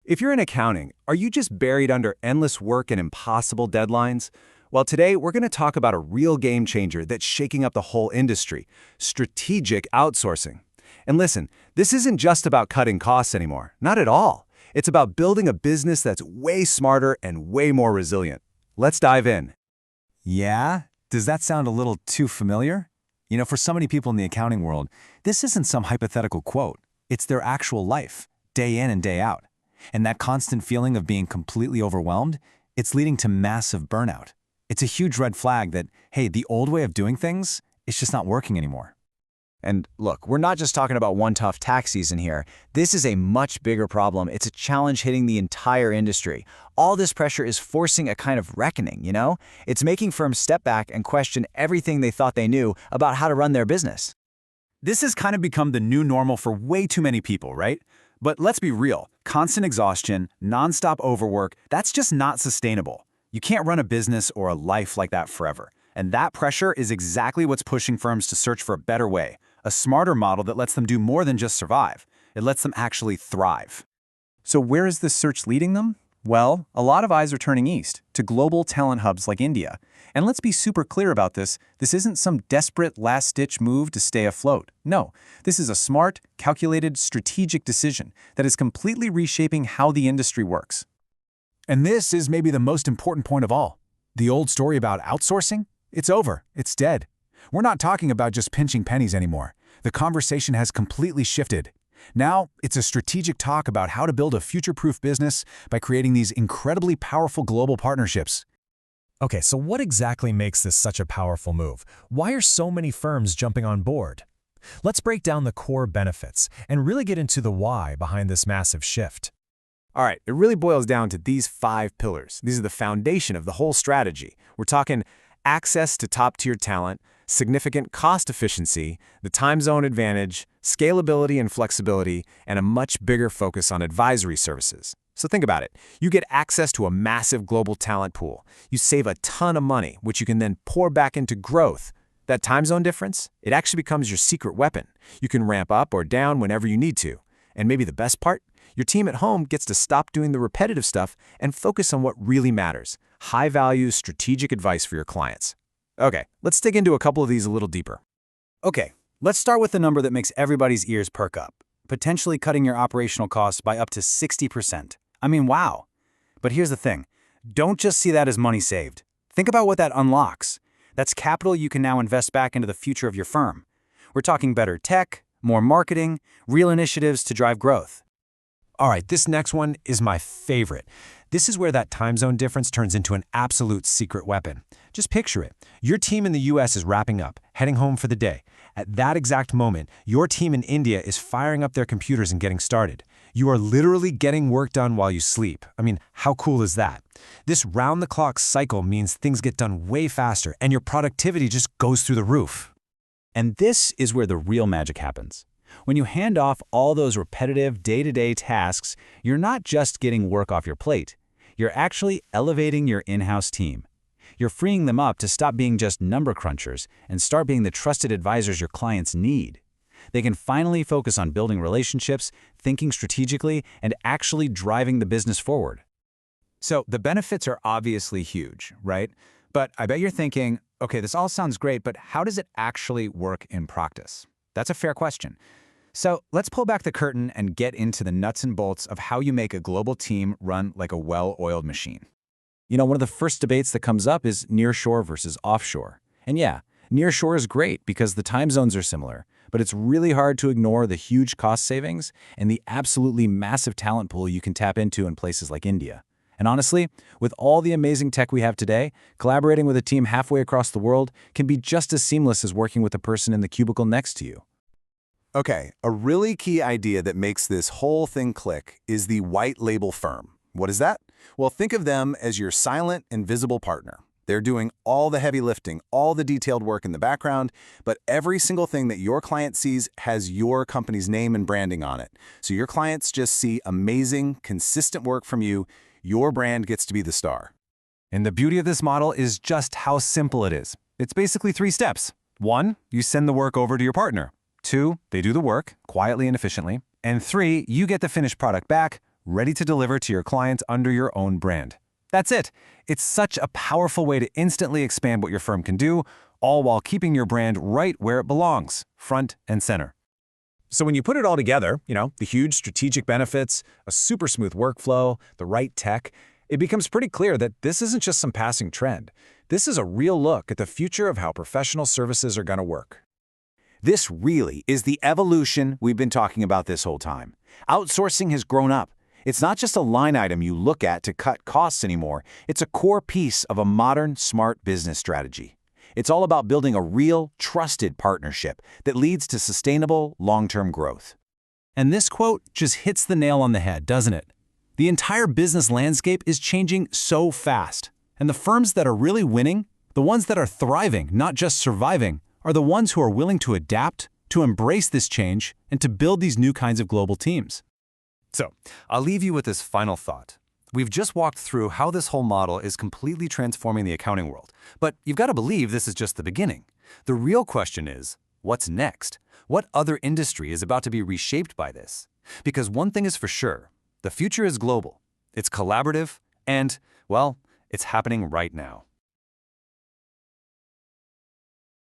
If you're in accounting, are you just buried under endless work and impossible deadlines? Well, today we're going to talk about a real game changer that's shaking up the whole industry, strategic outsourcing. And listen, this isn't just about cutting costs anymore, not at all. It's about building a business that's way smarter and way more resilient. Let's dive in. Yeah? Does that sound a little too familiar? For so many people in the accounting world, this isn't some hypothetical quote. It's their actual life, day in and day out. And that constant feeling of being completely overwhelmed, it's leading to massive burnout. It's a huge red flag that, hey, the old way of doing things, it's just not working anymore. And look, we're not just talking about one tough tax season here. This is a much bigger problem. It's a challenge hitting the entire industry. All this pressure is forcing a kind of reckoning, It's making firms step back and question everything they thought they knew about how to run their business. This has kind of become the new normal for way too many people, right? But let's be real, constant exhaustion, nonstop overwork, that's just not sustainable. You can't run a business or a life like that forever. And that pressure is exactly what's pushing firms to search for a better way, a smarter model that lets them do more than just survive. It lets them actually thrive. So where is this search leading them? Well, a lot of eyes are turning east, to global talent hubs like India. And let's be super clear about this. This isn't some desperate last-ditch move to stay afloat. No, this is a smart, calculated, strategic decision that is completely reshaping how the industry works. And this is maybe the most important point of all. The old story about outsourcing? It's over. It's dead. We're not talking about just pinching pennies anymore. The conversation has completely shifted. Now, it's a strategic talk about how to build a future-proof business by creating these incredibly powerful global partnerships. Okay, so what exactly makes this such a powerful move? Why are so many firms jumping on board? Let's break down the core benefits and really get into the why behind this massive shift. All right, it really boils down to these 5 pillars. These are the foundation of the whole strategy. We're talking access to top-tier talent, significant cost efficiency, the time zone advantage, scalability and flexibility, and a much bigger focus on advisory services. So think about it. You get access to a massive global talent pool. You save a ton of money, which you can then pour back into growth. That time zone difference, it actually becomes your secret weapon. You can ramp up or down whenever you need to. And maybe the best part? Your team at home gets to stop doing the repetitive stuff and focus on what really matters. High-value, strategic advice for your clients. Okay, let's dig into a couple of these a little deeper. Okay, let's start with the number that makes everybody's ears perk up, potentially cutting your operational costs by up to 60%. I mean, wow. But here's the thing. Don't just see that as money saved. Think about what that unlocks. That's capital you can now invest back into the future of your firm. We're talking better tech, more marketing, real initiatives to drive growth. All right, this next one is my favorite. This is where that time zone difference turns into an absolute secret weapon. Just picture it. Your team in the US is wrapping up, heading home for the day. At that exact moment, your team in India is firing up their computers and getting started. You are literally getting work done while you sleep. I mean, how cool is that? This round-the-clock cycle means things get done way faster and your productivity just goes through the roof. And this is where the real magic happens. When you hand off all those repetitive day-to-day tasks, you're not just getting work off your plate. You're actually elevating your in-house team. You're freeing them up to stop being just number crunchers and start being the trusted advisors your clients need. They can finally focus on building relationships, thinking strategically, and actually driving the business forward. So the benefits are obviously huge, right? But I bet you're thinking, okay, this all sounds great, but how does it actually work in practice? That's a fair question. So let's pull back the curtain and get into the nuts and bolts of how you make a global team run like a well-oiled machine. One of the first debates that comes up is nearshore versus offshore. And yeah, nearshore is great because the time zones are similar, but it's really hard to ignore the huge cost savings and the absolutely massive talent pool you can tap into in places like India. And honestly, with all the amazing tech we have today, collaborating with a team halfway across the world can be just as seamless as working with the person in the cubicle next to you. Okay, a really key idea that makes this whole thing click is the white label firm. What is that? Well, think of them as your silent, invisible partner. They're doing all the heavy lifting, all the detailed work in the background, but every single thing that your client sees has your company's name and branding on it. So your clients just see amazing, consistent work from you. Your brand gets to be the star. And the beauty of this model is just how simple it is. It's basically 3 steps. 1, you send the work over to your partner. 2, they do the work quietly and efficiently. And 3, you get the finished product back, ready to deliver to your clients under your own brand. That's it. It's such a powerful way to instantly expand what your firm can do, all while keeping your brand right where it belongs, front and center. So when you put it all together, the huge strategic benefits, a super smooth workflow, the right tech, it becomes pretty clear that this isn't just some passing trend. This is a real look at the future of how professional services are going to work. This really is the evolution we've been talking about this whole time. Outsourcing has grown up. It's not just a line item you look at to cut costs anymore. It's a core piece of a modern, smart business strategy. It's all about building a real, trusted partnership that leads to sustainable, long-term growth. And this quote just hits the nail on the head, doesn't it? The entire business landscape is changing so fast. And the firms that are really winning, the ones that are thriving, not just surviving, are the ones who are willing to adapt, to embrace this change, and to build these new kinds of global teams. So, I'll leave you with this final thought. We've just walked through how this whole model is completely transforming the accounting world. But you've got to believe this is just the beginning. The real question is, what's next? What other industry is about to be reshaped by this? Because one thing is for sure, the future is global, it's collaborative, and, well, it's happening right now.